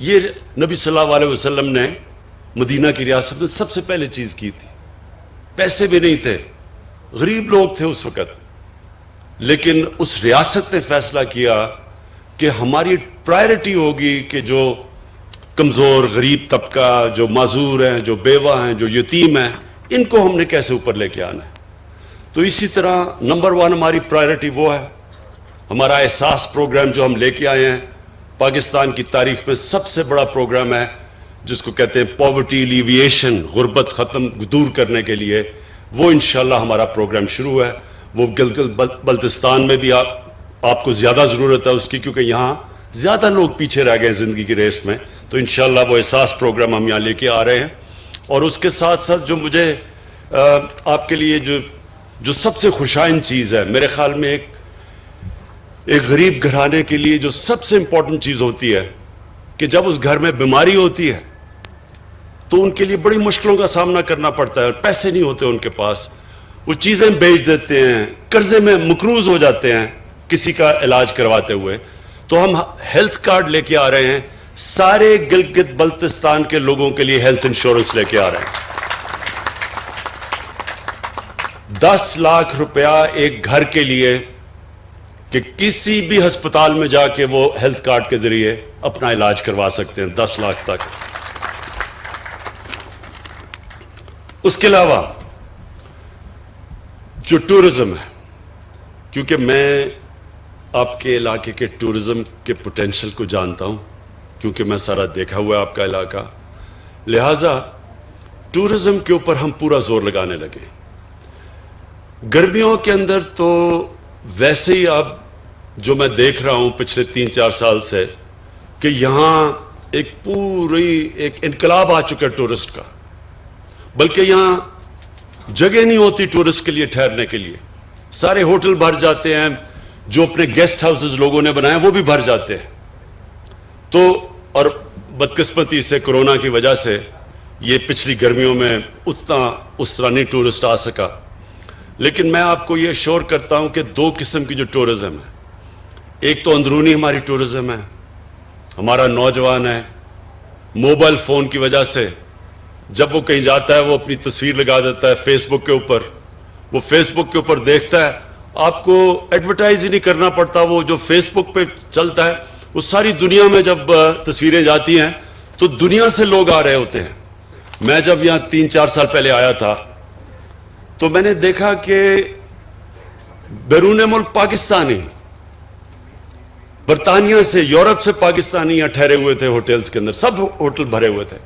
یہ نبی صلی اللہ علیہ وسلم نے مدینہ کی ریاست میں سب سے پہلے چیز کی تھی. پیسے بھی نہیں تھے, غریب لوگ تھے اس وقت, لیکن اس ریاست نے فیصلہ کیا کہ ہماری پرائرٹی ہوگی کہ جو کمزور غریب طبقہ, جو معذور ہیں, جو بیوہ ہیں, جو یتیم ہیں, ان کو ہم نے کیسے اوپر لے کے آنا ہے. تو اسی طرح نمبر 1 ہماری پرائرٹی وہ ہے. ہمارا احساس پروگرام جو ہم لے کے آئے ہیں, پاکستان کی تاریخ میں سب سے بڑا پروگرام ہے, جس کو کہتے ہیں پاورٹی ایلیویشن, غربت ختم دور کرنے کے لیے. وہ انشاءاللہ ہمارا پروگرام شروع ہے. وہ گلگت بلتستان میں بھی آپ کو زیادہ ضرورت ہے اس کی, کیونکہ یہاں زیادہ لوگ پیچھے رہ گئے زندگی کی ریس میں. تو انشاءاللہ وہ احساس پروگرام ہم یہاں لے کے آ رہے ہیں. اور اس کے ساتھ ساتھ جو مجھے آپ کے لیے جو سب سے خوشائن چیز ہے, میرے خیال میں ایک غریب گھرانے کے لیے جو سب سے امپورٹنٹ چیز ہوتی ہے کہ جب اس گھر میں بیماری ہوتی ہے تو ان کے لیے بڑی مشکلوں کا سامنا کرنا پڑتا ہے, اور پیسے نہیں ہوتے ان کے پاس. وہ چیزیں بیچ دیتے ہیں, قرضے میں مقروض ہو جاتے ہیں کسی کا علاج کرواتے ہوئے. تو ہم ہیلتھ کارڈ لے کے آ رہے ہیں, سارے گلگت بلتستان کے لوگوں کے لیے ہیلتھ انشورنس لے کے آ رہے ہیں. 10 لاکھ روپیہ ایک گھر کے لیے کہ کسی بھی ہسپتال میں جا کے وہ ہیلتھ کارڈ کے ذریعے اپنا علاج کروا سکتے ہیں, 10 لاکھ تک. اس کے علاوہ جو ٹورزم ہے, کیونکہ میں آپ کے علاقے کے ٹورزم کے پوٹینشل کو جانتا ہوں, کیونکہ میں سارا دیکھا ہوا ہے آپ کا علاقہ, لہٰذا ٹورزم کے اوپر ہم پورا زور لگانے لگے. گرمیوں کے اندر تو ویسے ہی اب جو میں دیکھ رہا ہوں پچھلے 3-4 سال سے کہ یہاں ایک انقلاب آ چکا ہے ٹورسٹ کا, بلکہ یہاں جگہ نہیں ہوتی ٹورسٹ کے لیے ٹھہرنے کے لیے. سارے ہوٹل بھر جاتے ہیں, جو اپنے گیسٹ ہاؤسز لوگوں نے بنائے وہ بھی بھر جاتے ہیں. تو اور بدقسمتی سے کرونا کی وجہ سے یہ پچھلی گرمیوں میں اس طرح نہیں ٹورسٹ آ سکا. لیکن میں آپ کو یہ شور کرتا ہوں کہ 2 قسم کی جو ٹورزم ہے, ایک تو اندرونی ہماری ٹورزم ہے. ہمارا نوجوان ہے, موبائل فون کی وجہ سے جب وہ کہیں جاتا ہے وہ اپنی تصویر لگا دیتا ہے فیس بک کے اوپر, وہ فیس بک کے اوپر دیکھتا ہے, آپ کو ایڈورٹائز ہی نہیں کرنا پڑتا, وہ جو فیس بک پہ چلتا ہے وہ ساری دنیا میں جب تصویریں جاتی ہیں تو دنیا سے لوگ آ رہے ہوتے ہیں. میں جب یہاں 3-4 سال پہلے آیا تھا تو میں نے دیکھا کہ بیرون ملک پاکستانی, برطانیہ سے, یورپ سے پاکستانی یہاں ٹھہرے ہوئے تھے ہوٹلز کے اندر, سب ہوٹل بھرے ہوئے تھے.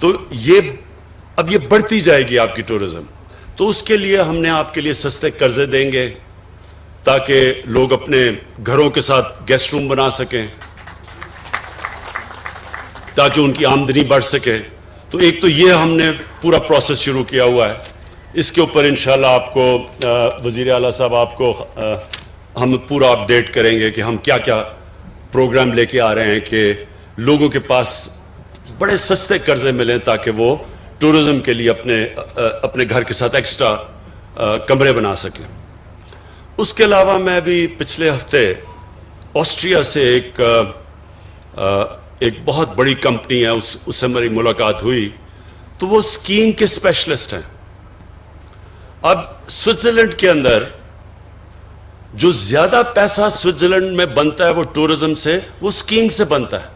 تو اب یہ بڑھتی جائے گی آپ کی ٹورزم. تو اس کے لیے ہم نے آپ کے لیے سستے قرضے دیں گے تاکہ لوگ اپنے گھروں کے ساتھ گیسٹ روم بنا سکیں, تاکہ ان کی آمدنی بڑھ سکے. تو ایک تو یہ ہم نے پورا پروسیس شروع کیا ہوا ہے. اس کے اوپر انشاءاللہ آپ کو وزیر اعلیٰ صاحب آپ کو ہم پورا اپڈیٹ کریں گے کہ ہم کیا کیا پروگرام لے کے آ رہے ہیں کہ لوگوں کے پاس بڑے سستے قرضے ملیں تاکہ وہ ٹورزم کے لیے اپنے گھر کے ساتھ ایکسٹرا کمرے بنا سکیں. اس کے علاوہ میں بھی پچھلے ہفتے آسٹریا سے ایک بہت بڑی کمپنی ہے, اس سے میری ملاقات ہوئی. تو وہ اسکیئنگ کے اسپیشلسٹ ہیں. اب سوئٹزرلینڈ کے اندر جو زیادہ پیسہ سوئٹزرلینڈ میں بنتا ہے وہ ٹورزم سے, وہ اسکیئنگ سے بنتا ہے,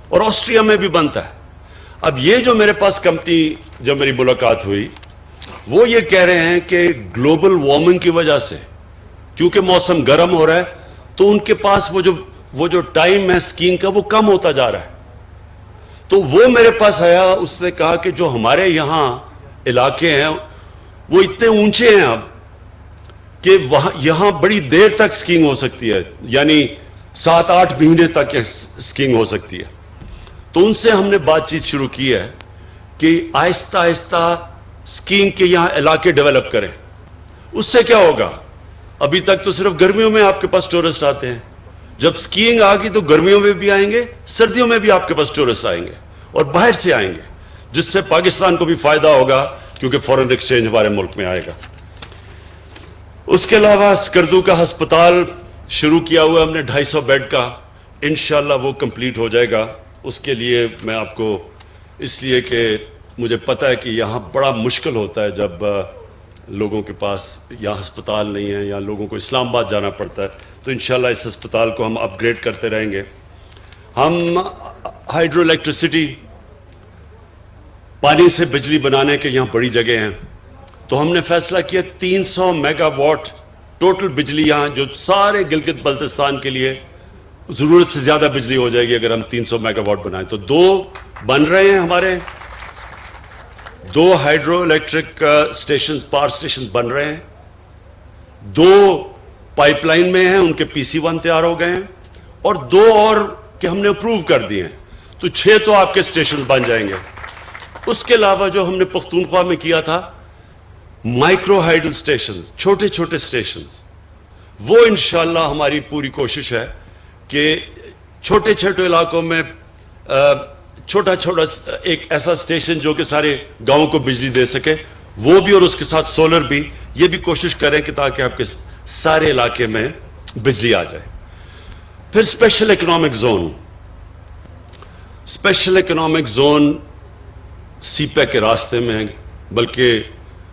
اور آسٹریا میں بھی بنتا ہے. اب یہ جو میرے پاس کمپنی جب میری ملاقات ہوئی, وہ یہ کہہ رہے ہیں کہ گلوبل وارمنگ کی وجہ سے کیونکہ موسم گرم ہو رہا ہے تو ان کے پاس وہ جو ٹائم ہے اسکیئنگ کا وہ کم ہوتا جا رہا ہے. تو وہ میرے پاس آیا, اس نے کہا کہ جو ہمارے یہاں علاقے ہیں وہ اتنے اونچے ہیں اب کہ یہاں بڑی دیر تک اسکیئنگ ہو سکتی ہے, یعنی 7-8 مہینے تک اسکیئنگ ہو سکتی ہے. تو ان سے ہم نے بات چیت شروع کی ہے کہ آہستہ آہستہ اسکیئنگ کے یہاں علاقے ڈیولپ کریں. اس سے کیا ہوگا, ابھی تک تو صرف گرمیوں میں آپ کے پاس ٹورسٹ آتے ہیں, جب اسکیئنگ آ گئی تو گرمیوں میں بھی آئیں گے, سردیوں میں بھی آپ کے پاس ٹورسٹ آئیں گے اور باہر سے آئیں گے, جس سے پاکستان کو بھی فائدہ ہوگا کیونکہ فورن ایکسچینج ہمارے ملک میں آئے گا. اس کے علاوہ سکردو کا ہسپتال شروع کیا ہوا ہم نے 250 بیڈ کا, انشاءاللہ وہ کمپلیٹ ہو جائے گا اس کے لیے میں آپ کو اس لیے کہ مجھے پتہ ہے کہ یہاں بڑا مشکل ہوتا ہے جب لوگوں کے پاس یہاں ہسپتال نہیں ہے یا لوگوں کو اسلام آباد جانا پڑتا ہے، تو انشاءاللہ اس ہسپتال کو ہم اپ گریڈ کرتے رہیں گے. ہم ہائیڈرو الیکٹریسٹی، پانی سے بجلی بنانے کے یہاں بڑی جگہ ہیں، تو ہم نے فیصلہ کیا 300 میگا واٹ ٹوٹل بجلی یہاں، جو سارے گلگت بلتستان کے لیے ضرورت سے زیادہ بجلی ہو جائے گی اگر ہم 300 میگا واٹ بنائیں. تو 2 بن رہے ہیں، ہمارے 2 hydroelectric stations, power stations بن رہے ہیں، 2 پائپ لائن میں ہیں، ان کے PC1 تیار ہو گئے ہیں، اور 2 اور کہ ہم نے اپروو کر دیے ہیں. تو 6 تو آپ کے سٹیشن بن جائیں گے. اس کے علاوہ جو ہم نے پختونخوا میں کیا تھا مائکرو ہائیڈل سٹیشنز، چھوٹے چھوٹے سٹیشنز، وہ انشاءاللہ ہماری پوری کوشش ہے کہ چھوٹے چھوٹے علاقوں میں چھوٹا چھوٹا ایک ایسا سٹیشن جو کہ سارے گاؤں کو بجلی دے سکے، وہ بھی، اور اس کے ساتھ سولر بھی، یہ بھی کوشش کریں کہ تاکہ آپ کے سارے علاقے میں بجلی آ جائے. پھر special economic zone, special economic zone سیپے کے راستے میں ہے، بلکہ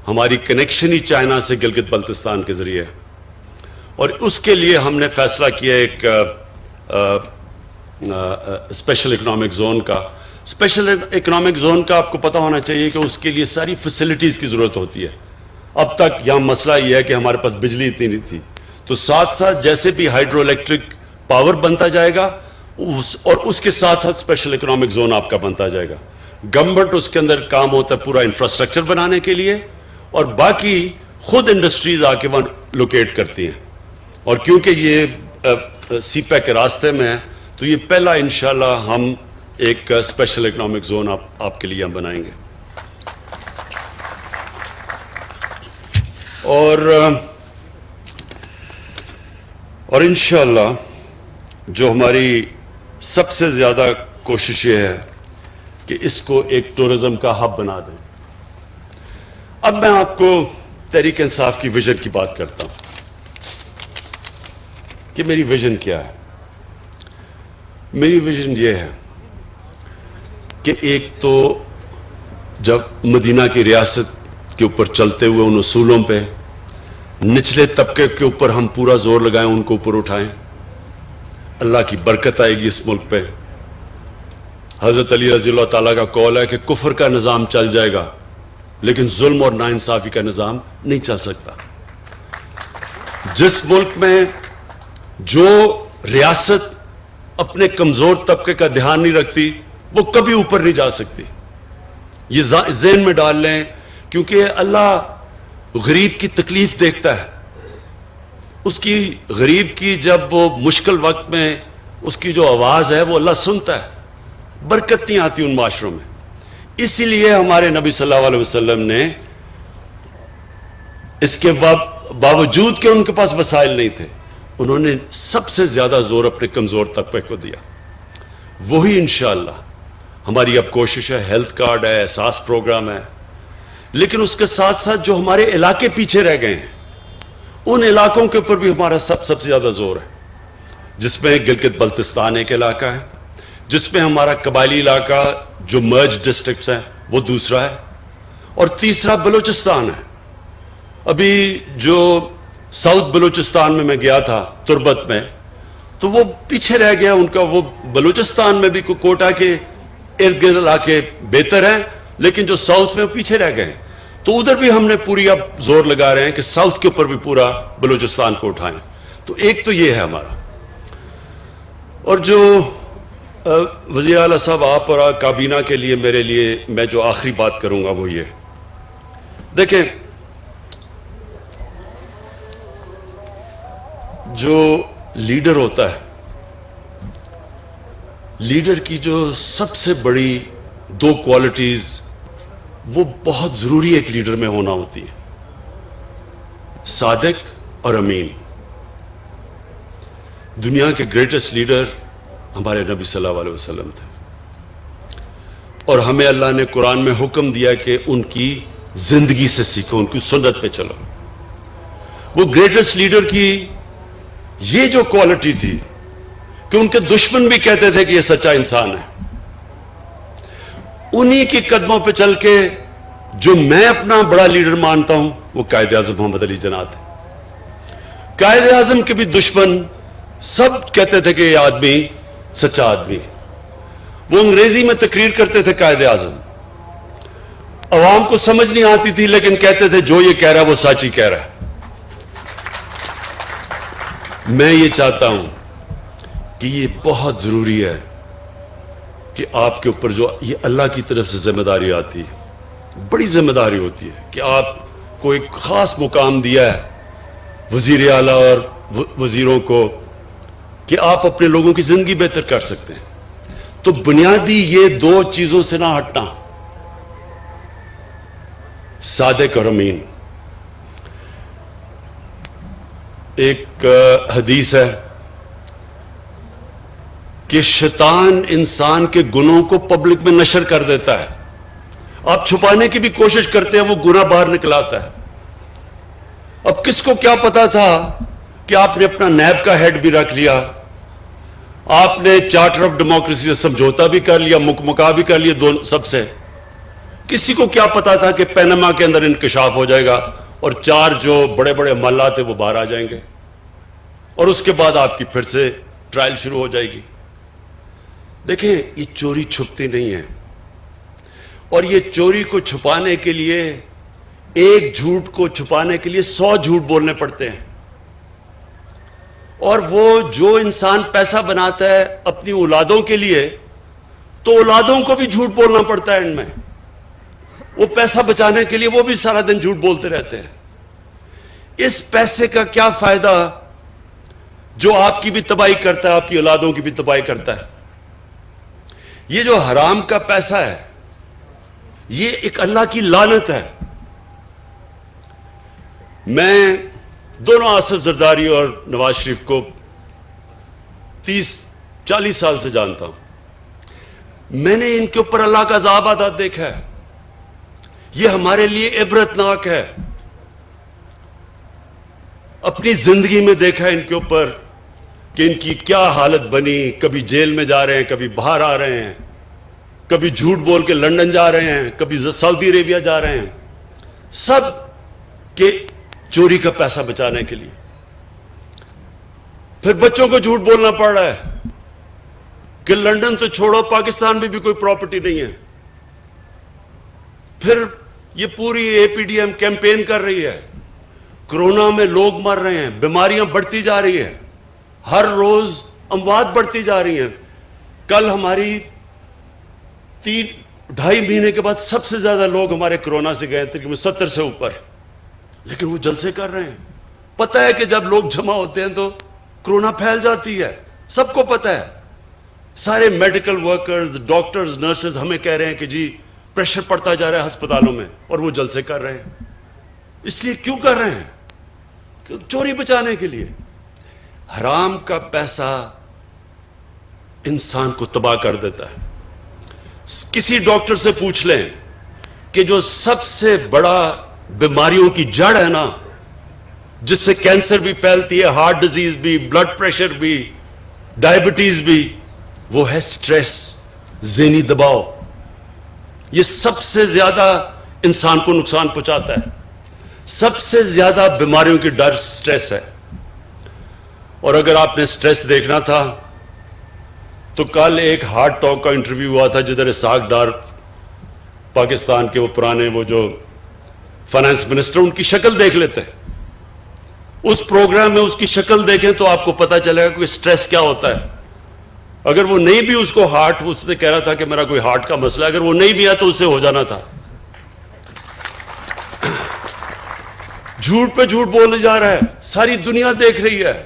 ہماری کنیکشن ہی چائنا سے گلگت بلتستان کے ذریعے، اور اس کے لیے ہم نے فیصلہ کیا ایک اسپیشل اکنامک زون کا. اسپیشل اکنامک زون کا آپ کو پتہ ہونا چاہیے کہ اس کے لیے ساری فیسلٹیز کی ضرورت ہوتی ہے. اب تک یہاں مسئلہ یہ ہے کہ ہمارے پاس بجلی اتنی نہیں تھی، تو ساتھ ساتھ جیسے بھی ہائیڈرو الیکٹرک پاور بنتا جائے گا اور اس کے ساتھ ساتھ اسپیشل اکنامک زون آپ کا بنتا جائے گا. گورنمنٹ اس کے اندر کام ہوتا ہے پورا انفراسٹرکچر بنانے کے لیے، اور باقی خود انڈسٹریز آ کے وہاں لوکیٹ کرتی ہیں. اور کیونکہ یہ سیپے کے راستے میں ہے تو یہ پہلا انشاءاللہ ہم ایک اسپیشل اکنامک زون آپ کے لیے ہم بنائیں گے. اور انشاءاللہ جو ہماری سب سے زیادہ کوشش یہ ہے کہ اس کو ایک ٹورزم کا ہب بنا دیں. اب میں آپ کو تحریک انصاف کی ویژن کی بات کرتا ہوں کہ میری ویژن کیا ہے. میری ویژن یہ ہے کہ ایک تو جب مدینہ کی ریاست کے اوپر چلتے ہوئے ان اصولوں پہ نچلے طبقے کے اوپر ہم پورا زور لگائیں، ان کو اوپر اٹھائیں. اللہ کی برکت آئے گی اس ملک پہ. حضرت علی رضی اللہ تعالیٰ کا قول ہے کہ کفر کا نظام چل جائے گا لیکن ظلم اور ناانصافی کا نظام نہیں چل سکتا. جس ملک میں جو ریاست اپنے کمزور طبقے کا دھیان نہیں رکھتی وہ کبھی اوپر نہیں جا سکتی. یہ ذہن میں ڈال لیں، کیونکہ اللہ غریب کی تکلیف دیکھتا ہے. اس کی غریب کی جب وہ مشکل وقت میں اس کی جو آواز ہے وہ اللہ سنتا ہے. برکت نہیں آتی ان معاشروں میں. اسی لیے ہمارے نبی صلی اللہ علیہ وسلم نے اس کے باوجود کہ ان کے پاس وسائل نہیں تھے، انہوں نے سب سے زیادہ زور اپنے کمزور طبقے کو دیا. وہی انشاءاللہ ہماری اب کوشش ہے. ہیلتھ کارڈ ہے، احساس پروگرام ہے، لیکن اس کے ساتھ ساتھ جو ہمارے علاقے پیچھے رہ گئے ہیں ان علاقوں کے اوپر بھی ہمارا سب سے زیادہ زور ہے، جس میں گلگت بلتستان ایک علاقہ ہے، جس میں ہمارا قبائلی علاقہ جو مرج ڈسٹرکٹس ہیں وہ دوسرا ہے، اور تیسرا بلوچستان ہے. ابھی جو ساؤتھ بلوچستان میں گیا تھا تربت میں، تو وہ پیچھے رہ گیا. ان کا وہ بلوچستان میں بھی کوٹا کے ارد گرد علاقے بہتر ہیں، لیکن جو ساؤتھ میں پیچھے رہ گئے. تو ادھر بھی ہم نے پوری اب زور لگا رہے ہیں کہ ساؤتھ کے اوپر بھی پورا بلوچستان کو اٹھائیں. تو ایک تو یہ ہے ہمارا. اور جو وزیر اعلیٰ صاحب آپ اور کابینہ کے لیے میرے لیے میں جو آخری بات کروں گا وہ یہ دیکھیں، جو لیڈر ہوتا ہے، لیڈر کی جو سب سے بڑی 2 کوالٹیز وہ بہت ضروری ایک لیڈر میں ہونا ہوتی ہے: صادق اور امین. دنیا کے گریٹسٹ لیڈر ہمارے نبی صلی اللہ علیہ وسلم تھے، اور ہمیں اللہ نے قرآن میں حکم دیا کہ ان کی زندگی سے سیکھو، ان کی سنت پہ چلو. وہ گریٹسٹ لیڈر کی یہ جو کوالٹی تھی کہ ان کے دشمن بھی کہتے تھے کہ یہ سچا انسان ہے. انہی کے قدموں پہ چل کے جو میں اپنا بڑا لیڈر مانتا ہوں وہ قائد اعظم محمد علی جناح ہے. قائد اعظم کے بھی دشمن سب کہتے تھے کہ یہ آدمی سچا آدمی. وہ انگریزی میں تقریر کرتے تھے قائد اعظم, عوام کو سمجھ نہیں آتی تھی لیکن کہتے تھے جو یہ کہہ رہا ہے وہ سچ ہی کہہ رہا ہے. میں یہ چاہتا ہوں کہ یہ بہت ضروری ہے کہ آپ کے اوپر جو یہ اللہ کی طرف سے ذمہ داری آتی ہے, بڑی ذمہ داری ہوتی ہے کہ آپ کو ایک خاص مقام دیا ہے وزیر اعلیٰ اور وزیروں کو کہ آپ اپنے لوگوں کی زندگی بہتر کر سکتے ہیں. تو بنیادی یہ دو چیزوں سے نہ ہٹنا, صادق اور امین. ایک حدیث ہے کہ شیطان انسان کے گناہوں کو پبلک میں نشر کر دیتا ہے. آپ چھپانے کی بھی کوشش کرتے ہیں, وہ گناہ باہر نکل آتا ہے. اب کس کو کیا پتا تھا کہ آپ نے اپنا نیب کا ہیڈ بھی رکھ لیا, آپ نے چارٹر آف ڈیموکریسی سے سمجھوتا بھی کر لیا, مکمکا بھی کر لیا دونوں سب سے. کسی کو کیا پتا تھا کہ پینما کے اندر انکشاف ہو جائے گا اور 4 جو بڑے بڑے محلات ہیں وہ باہر آ جائیں گے اور اس کے بعد آپ کی پھر سے ٹرائل شروع ہو جائے گی. دیکھیں یہ چوری چھپتی نہیں ہے, اور یہ چوری کو چھپانے کے لیے, ایک جھوٹ کو چھپانے کے لیے 100 جھوٹ بولنے پڑتے ہیں. اور وہ جو انسان پیسہ بناتا ہے اپنی اولادوں کے لیے تو اولادوں کو بھی جھوٹ بولنا پڑتا ہے. اینڈ میں وہ پیسہ بچانے کے لیے وہ بھی سارا دن جھوٹ بولتے رہتے ہیں. اس پیسے کا کیا فائدہ جو آپ کی بھی تباہی کرتا ہے, آپ کی اولادوں کی بھی تباہی کرتا ہے. یہ جو حرام کا پیسہ ہے یہ ایک اللہ کی لعنت ہے. میں دونوں آصف زرداری اور نواز شریف کو 30-40 سال سے جانتا ہوں. میں نے ان کے اوپر اللہ کا عذاب آتا دیکھا ہے. یہ ہمارے لیے عبرتناک ہے. اپنی زندگی میں دیکھا ہے ان کے اوپر کہ ان کی کیا حالت بنی. کبھی جیل میں جا رہے ہیں, کبھی باہر آ رہے ہیں, کبھی جھوٹ بول کے لندن جا رہے ہیں, کبھی سعودی عربیہ جا رہے ہیں, سب کے چوری کا پیسہ بچانے کے لیے. پھر بچوں کو جھوٹ بولنا پڑ رہا ہے کہ لندن تو چھوڑو, پاکستان میں بھی کوئی پراپرٹی نہیں ہے. پھر یہ پوری اے پی ڈی ایم کیمپین کر رہی ہے. کرونا میں لوگ مر رہے ہیں, بیماریاں بڑھتی جا رہی ہیں, ہر روز اموات بڑھتی جا رہی ہیں. کل ہماری 3-2.5 مہینے کے بعد سب سے زیادہ لوگ ہمارے کرونا سے گئے تھے, 70 سے اوپر. لیکن وہ جلسے کر رہے ہیں. پتہ ہے کہ جب لوگ جمع ہوتے ہیں تو کرونا پھیل جاتی ہے, سب کو پتہ ہے. سارے میڈیکل ورکرز, ڈاکٹرز, نرسز ہمیں کہہ رہے ہیں کہ جی پریشر پڑتا جا رہا ہے ہسپتالوں میں, اور وہ جلسے کر رہے ہیں. اس لیے کیوں کر رہے ہیں؟ چوری بچانے کے لیے. حرام کا پیسہ انسان کو تباہ کر دیتا ہے. کسی ڈاکٹر سے پوچھ لیں کہ جو سب سے بڑا بیماریوں کی جڑ ہے نا, جس سے کینسر بھی پھیلتی ہے, ہارٹ ڈیزیز بھی, بلڈ پریشر بھی, ڈائبٹیز بھی, وہ ہے سٹریس, ذہنی دباؤ. یہ سب سے زیادہ انسان کو نقصان پہنچاتا ہے. سب سے زیادہ بیماریوں کی ڈر سٹریس ہے. اور اگر آپ نے سٹریس دیکھنا تھا تو کل ایک ہارٹ ٹاک کا انٹرویو ہوا تھا جدھر اسحاق ڈار, پاکستان کے وہ پرانے وہ جو فائنانس منسٹر, ان کی شکل دیکھ لیتے. اس پروگرام میں اس کی شکل دیکھیں تو آپ کو پتا چلے گا کہ سٹریس کیا ہوتا ہے. اگر وہ نہیں بھی اس کو ہارٹ, اس نے کہہ رہا تھا کہ میرا کوئی ہارٹ کا مسئلہ ہے, اگر وہ نہیں بھی آیا تو اس سے ہو جانا تھا. جھوٹ پہ جھوٹ بولنے جا رہا ہے, ساری دنیا دیکھ رہی ہے,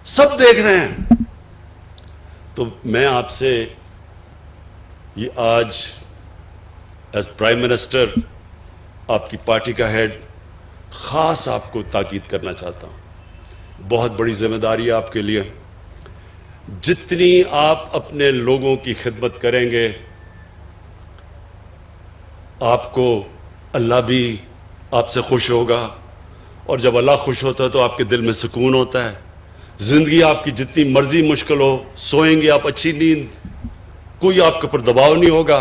سب دیکھ رہے ہیں. تو میں آپ سے یہ آج ایز پرائم منسٹر, آپ کی پارٹی کا ہیڈ, خاص آپ کو تاکید کرنا چاہتا ہوں. بہت بڑی ذمہ داری ہے آپ کے لیے. جتنی آپ اپنے لوگوں کی خدمت کریں گے, آپ کو اللہ بھی آپ سے خوش ہوگا, اور جب اللہ خوش ہوتا ہے تو آپ کے دل میں سکون ہوتا ہے. زندگی آپ کی جتنی مرضی مشکل ہو, سوئیں گے آپ اچھی نیند, کوئی آپ کے اوپر دباؤ نہیں ہوگا.